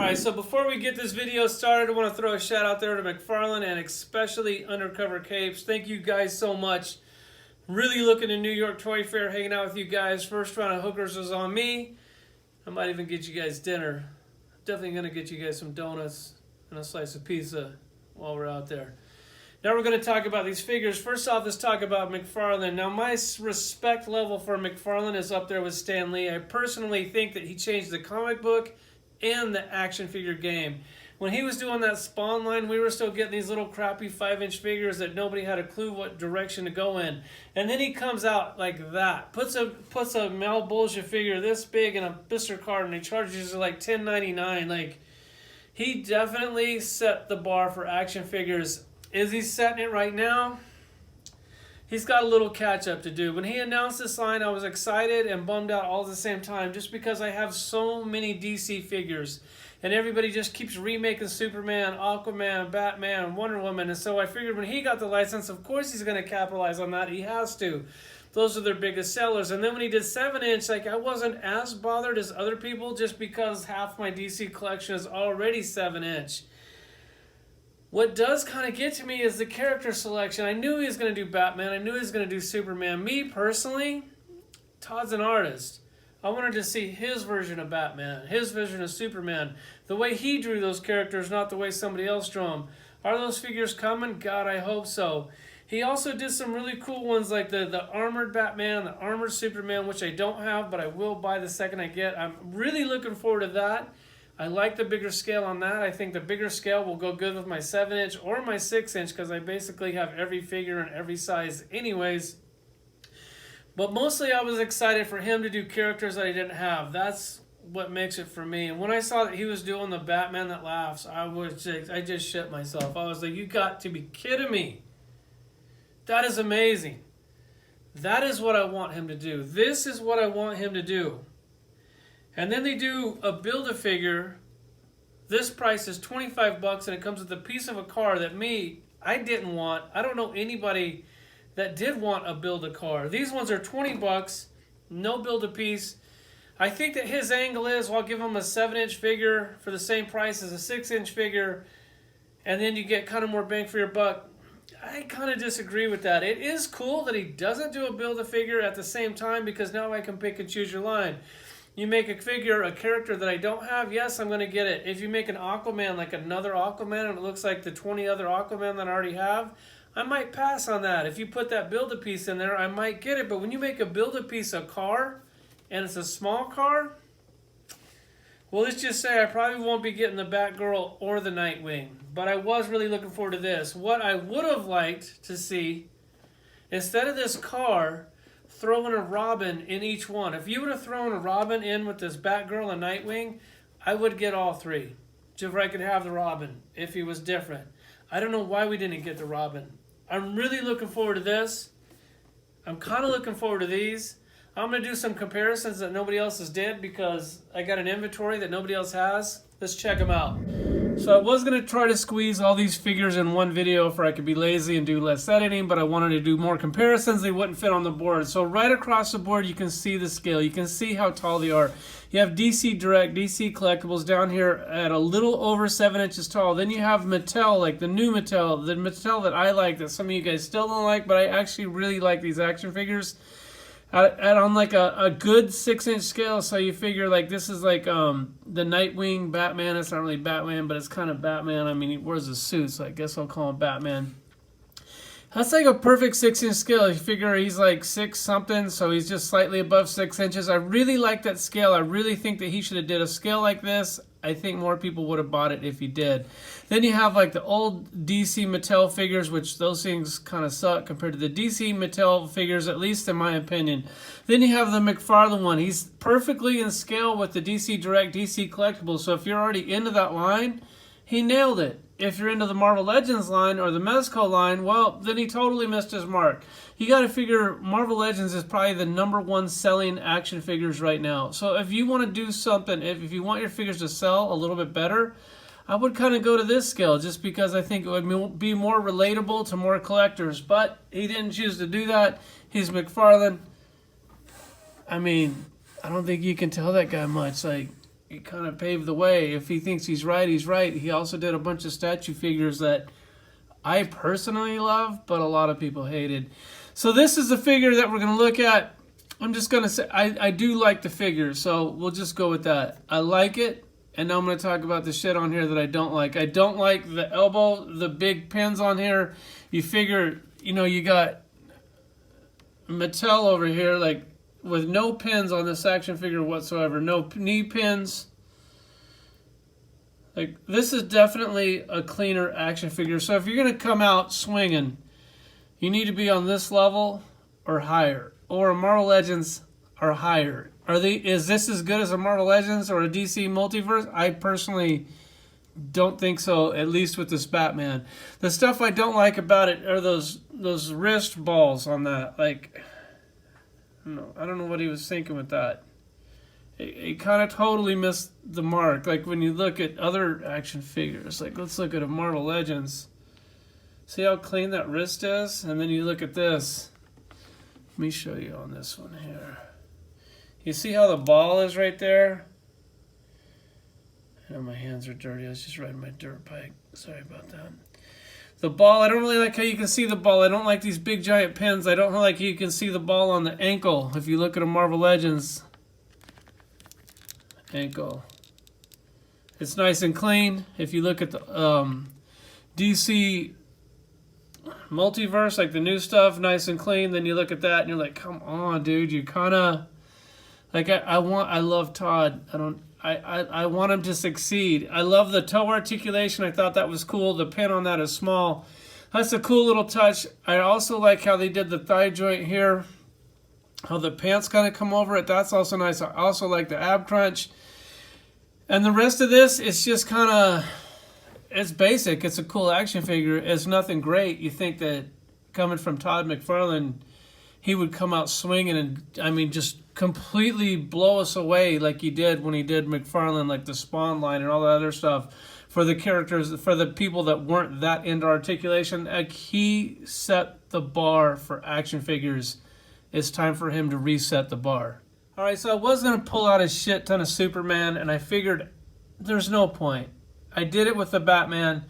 Alright, so before we get this video started, I want to throw a shout out there to McFarlane and especially Undercover Capes. Thank you guys so much. Really looking to New York Toy Fair, hanging out with you guys. First round of hookers was on me. I might even get you guys dinner. Definitely going to get you guys some donuts and a slice of pizza while we're out there. Now we're going to talk about these figures. First off, let's talk about McFarlane. Now my respect level for McFarlane is up there with Stan Lee. I personally think that he changed the comic book and the action figure game. When he was doing that Spawn line, we were still getting these little crappy 5-inch figures that nobody had a clue what direction to go in. And then he comes out like that, puts a Malbolgia figure this big in a blister card, and he charges you like $10.99. Like, he definitely set the bar for action figures. Is he setting it right now? He's got a little catch up to do. When he announced this line, I was excited and bummed out all at the same time just because I have so many DC figures. And everybody just keeps remaking Superman, Aquaman, Batman, Wonder Woman. And so I figured when he got the license, of course he's going to capitalize on that. He has to. Those are their biggest sellers. And then when he did 7-inch, like, I wasn't as bothered as other people just because half my DC collection is already 7-inch. What does kind of get to me is the character selection. I knew he was going to do Batman. I knew he was going to do Superman. Me, personally, Todd's an artist. I wanted to see his version of Batman, his version of Superman. The way he drew those characters, not the way somebody else drew them. Are those figures coming? God, I hope so. He also did some really cool ones like the armored Batman, the armored Superman, which I don't have, but I will buy the second I get. I'm really looking forward to that. I like the bigger scale on that. I think the bigger scale will go good with my 7-inch or my 6-inch because I basically have every figure in every size anyways. But mostly I was excited for him to do characters that I didn't have. That's what makes it for me. And when I saw that he was doing the Batman That Laughs, I just shit myself. I was like, you got to be kidding me. That is amazing. That is what I want him to do. This is what I want him to do. And then they do a Build-A-Figure. This price is $25 and it comes with a piece of a car that I didn't want. I don't know anybody that did want a Build-A-Car. These ones are $20, no Build-A-Piece. I think that his angle is, well, I'll give him a 7-inch figure for the same price as a 6-inch figure, and then you get kind of more bang for your buck. I kind of disagree with that. It is cool that he doesn't do a Build-A-Figure at the same time because now I can pick and choose your line. You make a figure, a character that I don't have, yes, I'm going to get it. If you make an Aquaman, like another Aquaman, and it looks like the 20 other Aquaman that I already have, I might pass on that. If you put that Build-A-Piece in there, I might get it. But when you make a Build-A-Piece a car, and it's a small car, well, let's just say I probably won't be getting the Batgirl or the Nightwing. But I was really looking forward to this. What I would have liked to see, instead of this car, throw in a Robin in each one. If you would have thrown a Robin in with this Batgirl and Nightwing, I would get all three. Just where I could have the Robin if he was different. I don't know why we didn't get the Robin. I'm really looking forward to this. I'm kind of looking forward to these. I'm going to do some comparisons that nobody else has did because I got an inventory that nobody else has. Let's check them out. So I was going to try to squeeze all these figures in one video if I could be lazy and do less editing, but I wanted to do more comparisons. They wouldn't fit on the board. So right across the board, you can see the scale. You can see how tall they are. You have DC Direct, DC Collectibles down here at a little over 7 inches tall. Then you have Mattel, like the new Mattel, the Mattel that I like, that some of you guys still don't like, but I actually really like these action figures. On like a good 6-inch scale, so you figure like this is like the Nightwing Batman. It's not really Batman, but it's kind of Batman. I mean, he wears a suit, so I guess I'll call him Batman. That's like a perfect 6-inch scale. You figure he's like 6 something, so he's just slightly above 6 inches. I really like that scale. I really think that he should have did a scale like this. I think more people would have bought it if he did. Then you have like the old DC Mattel figures, which those things kind of suck compared to the DC Mattel figures, at least in my opinion. Then you have the McFarlane one. He's perfectly in scale with the DC Direct, DC Collectibles. So if you're already into that line, he nailed it. If you're into the Marvel Legends line or the Mezco line, well, then he totally missed his mark. You got to figure Marvel Legends is probably the #1 selling action figures right now. So if you want to do something, if you want your figures to sell a little bit better, I would kind of go to this scale just because I think it would be more relatable to more collectors. But he didn't choose to do that. He's McFarlane. I mean, I don't think you can tell that guy much. Like, he kind of paved the way. If he thinks he's right, he's right. He also did a bunch of statue figures that I personally love, but a lot of people hated. So this is the figure that we're going to look at. I'm just going to say, I do like the figure, so we'll just go with that. I like it, and now I'm going to talk about the shit on here that I don't like. I don't like the elbow, the big pins on here. You figure, you know, you got Mattel over here, like, with no pins on this action figure whatsoever. No knee pins. Like, this is definitely a cleaner action figure. So if you're going to come out swinging, you need to be on this level or higher. Or a Marvel Legends or higher. Is this as good as a Marvel Legends or a DC Multiverse? I personally don't think so, at least with this Batman. The stuff I don't like about it are those wrist balls on that. Like, no, I don't know what he was thinking with that. He kind of totally missed the mark. Like when you look at other action figures, like let's look at a Marvel Legends. See how clean that wrist is? And then you look at this. Let me show you on this one here. You see how the ball is right there? I know my hands are dirty. I was just riding my dirt bike. Sorry about that. The ball, I don't really like how you can see the ball. I don't like these big giant pins. I don't like how you can see the ball on the ankle. If you look at a Marvel Legends ankle, it's nice and clean. If you look at the DC Multiverse, like the new stuff, nice and clean. Then you look at that and you're like, come on, dude. You kind of like I love Todd. I want him to succeed. I love the toe articulation. I thought that was cool. The pin on that is small. That's a cool little touch. I also like how they did the thigh joint here. How the pants kind of come over it. That's also nice. I also like the ab crunch. And the rest of this is just kind of, it's basic. It's a cool action figure. It's nothing great. You think that coming from Todd McFarlane, he would come out swinging and, I mean, just completely blow us away like he did when he did McFarlane, like the Spawn line and all that other stuff for the characters, for the people that weren't that into articulation. Like, he set the bar for action figures. It's time for him to reset the bar. All right, so I was going to pull out a shit ton of Superman, and I figured there's no point. I did it with the Batman.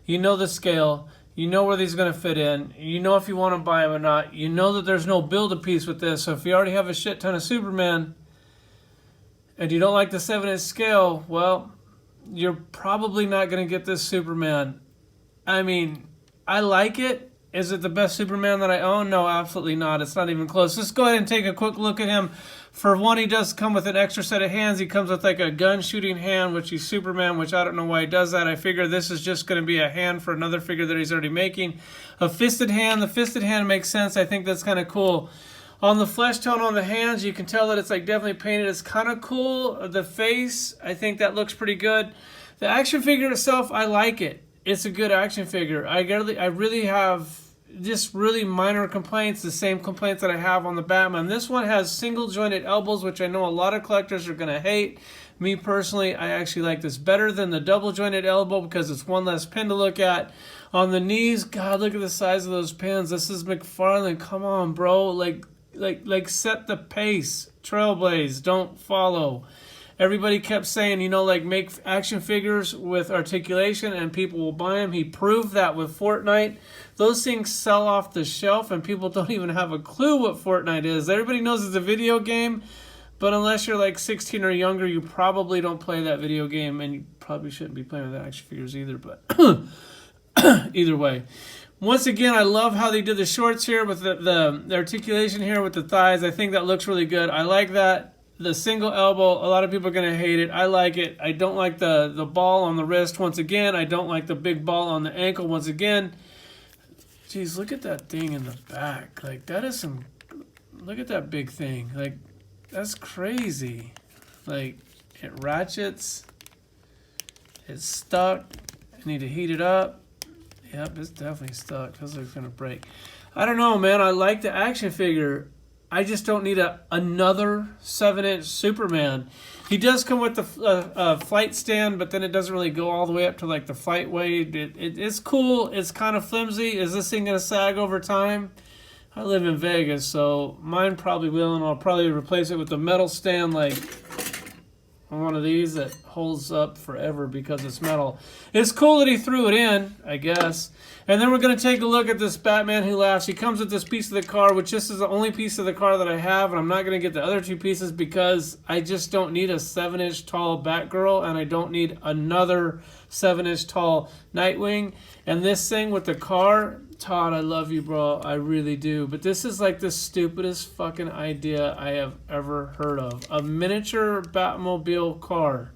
You know the scale. You know where these are going to fit in. You know if you want to buy them or not. You know that there's no build-a-piece with this. So if you already have a shit ton of Superman and you don't like the 7-inch scale, well, you're probably not going to get this Superman. I mean, I like it. Is it the best Superman that I own? No, absolutely not. It's not even close. Let's go ahead and take a quick look at him. For one, he does come with an extra set of hands. He comes with like a gun shooting hand, which he's Superman, which I don't know why he does that. I figure this is just going to be a hand for another figure that he's already making. A fisted hand. The fisted hand makes sense. I think that's kind of cool. On the flesh tone on the hands, you can tell that it's like definitely painted. It's kind of cool. The face, I think that looks pretty good. The action figure itself, I like it. It's a good action figure. I really have just really minor complaints, the same complaints that I have on the Batman. This one has single jointed elbows, which I know a lot of collectors are going to hate. Me personally, I actually like this better than the double jointed elbow because it's one less pin to look at. On the knees, God, look at the size of those pins. This is McFarlane. Come on, bro. Like set the pace. Trailblaze, don't follow. Everybody kept saying, you know, like make action figures with articulation and people will buy them. He proved that with Fortnite. Those things sell off the shelf and people don't even have a clue what Fortnite is. Everybody knows it's a video game, but unless you're like 16 or younger, you probably don't play that video game, and you probably shouldn't be playing with action figures either, but either way. Once again, I love how they did the shorts here with the articulation here with the thighs. I think that looks really good. I like that. The single elbow, a lot of people are going to hate it. I like it. I don't like the ball on the wrist once again. I don't like the big ball on the ankle once again. Jeez, look at that thing in the back. Like, that is some... Look at that big thing. Like, that's crazy. Like, it ratchets. It's stuck. I need to heat it up. Yep, it's definitely stuck. Feels like it's going to break. I don't know, man. I like the action figure. I just don't need another 7-inch Superman. He does come with the flight stand, but then it doesn't really go all the way up to like the flight weight. It's cool. It's kind of flimsy. Is this thing going to sag over time? I live in Vegas, so mine probably will, and I'll probably replace it with a metal stand like one of these that holds up forever because it's metal. It's cool that he threw it in, I guess. And then we're going to take a look at this Batman Who Laughs. He comes with this piece of the car, which this is the only piece of the car that I have, and I'm not going to get the other two pieces because I just don't need a 7-inch tall Batgirl, and I don't need another 7-inch tall Nightwing. And this thing with the car, Todd, I love you, bro. I really do. But this is like the stupidest fucking idea I have ever heard of. A miniature Batmobile car.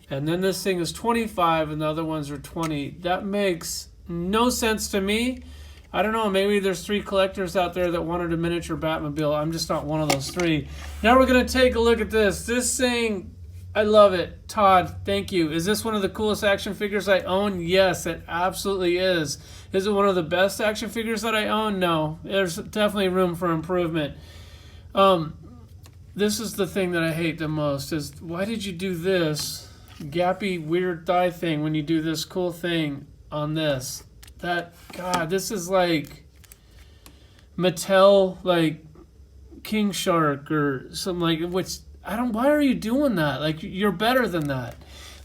And then this thing is 25 and the other ones are 20. That makes no sense to me. I don't know. Maybe there's 3 collectors out there that wanted a miniature Batmobile. I'm just not one of those 3. Now we're going to take a look at this. This thing, I love it. Todd, thank you. Is this one of the coolest action figures I own? Yes, it absolutely is. Is it one of the best action figures that I own? No. There's definitely room for improvement. This is the thing that I hate the most, is why did you do this gappy weird thigh thing when you do this cool thing on this? That, God, this is like Mattel, like King Shark or something like, which, I don't, why are you doing that? Like, you're better than that.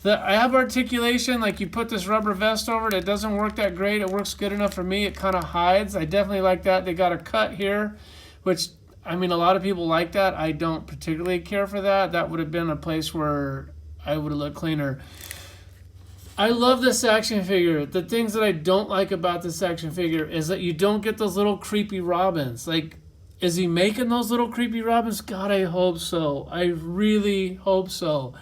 I have articulation, like you put this rubber vest over it, it doesn't work that great. It works good enough for me. It kind of hides. I definitely like that. They got a cut here, which, I mean, a lot of people like that. I don't particularly care for that. That would have been a place where I would have looked cleaner. I love this action figure. The things that I don't like about this action figure is that you don't get those little creepy Robins. Like, is he making those little creepy Robins? God, I hope so. I really hope so.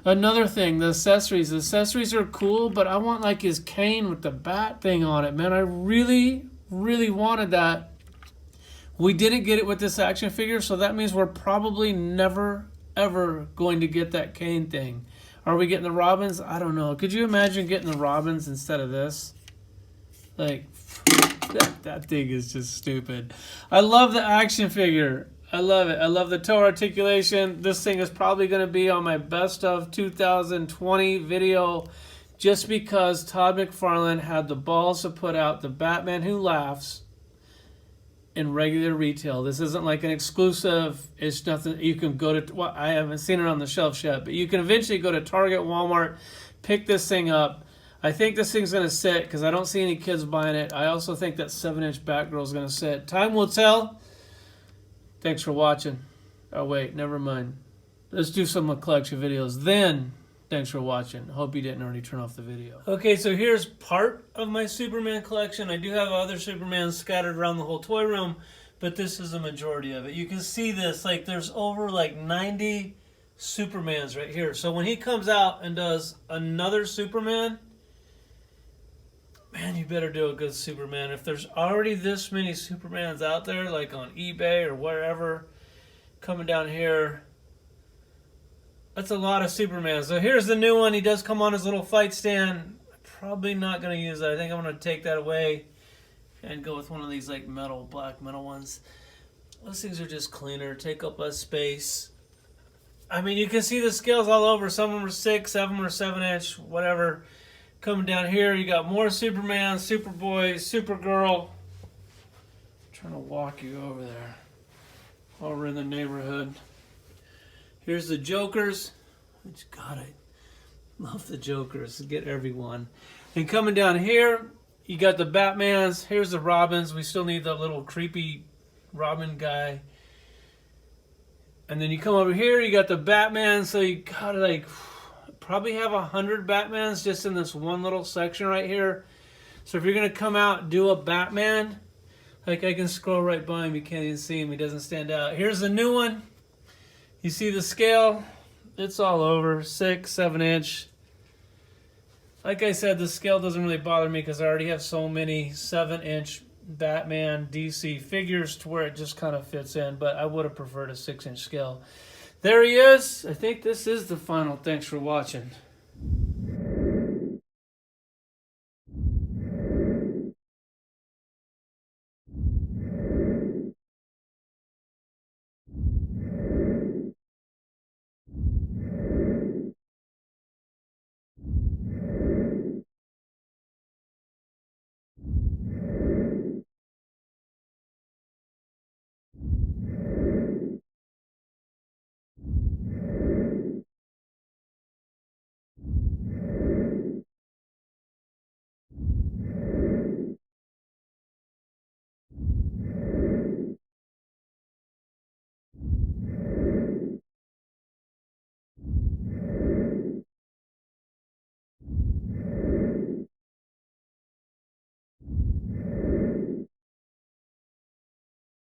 Another thing, the accessories. The accessories are cool, but I want like his cane with the bat thing on it, man. I really, really wanted that. We didn't get it with this action figure, so that means we're probably never, ever going to get that cane thing. Are we getting the Robins? I don't know. Could you imagine getting the Robins instead of this? Like, that thing is just stupid. I love the action figure. I love it. I love the toe articulation. This thing is probably going to be on my best of 2020 video just because Todd McFarlane had the balls to put out the Batman Who Laughs in regular retail. This isn't like an exclusive. It's nothing you can go to. Well, I haven't seen it on the shelf yet, but you can eventually go to Target, Walmart, pick this thing up. I think this thing's going to sit because I don't see any kids buying it. I also think that 7-inch Batgirl is going to sit. Time will tell. Thanks for watching. Oh, wait, never mind. Let's do some collection videos. Then, thanks for watching. Hope you didn't already turn off the video. Okay, so here's part of my Superman collection. I do have other Supermans scattered around the whole toy room, but this is a majority of it. You can see this, like there's over like 90 Supermans right here. So when he comes out and does another Superman, man, you better do a good Superman. If there's already this many Supermans out there, like on eBay or wherever, coming down here, that's a lot of Supermans. So here's the new one. He does come on his little fight stand. Probably not going to use that. I think I'm going to take that away and go with one of these like metal, black metal ones. Those things are just cleaner, take up less space. I mean, you can see the scales all over. Some of them are 6, some of them are 7-inch, whatever. Coming down here, you got more Superman, Superboy, Supergirl. I'm trying to walk you over there. While we're in the neighborhood. Here's the Jokers. Which, God, I love the Jokers. Get everyone. And coming down here, you got the Batmans. Here's the Robins. We still need the little creepy Robin guy. And then you come over here, you got the Batman. So you got like probably have 100 Batmans just in this one little section right here. So if you're going to come out, do a Batman. Like I can scroll right by him. You can't even see him. He doesn't stand out. Here's the new one. You see the scale? It's all over. 6, 7-inch. Like I said, the scale doesn't really bother me because I already have so many 7-inch Batman DC figures to where it just kind of fits in. But I would have preferred a 6-inch scale. There he is. I think this is the final. Thanks for watching.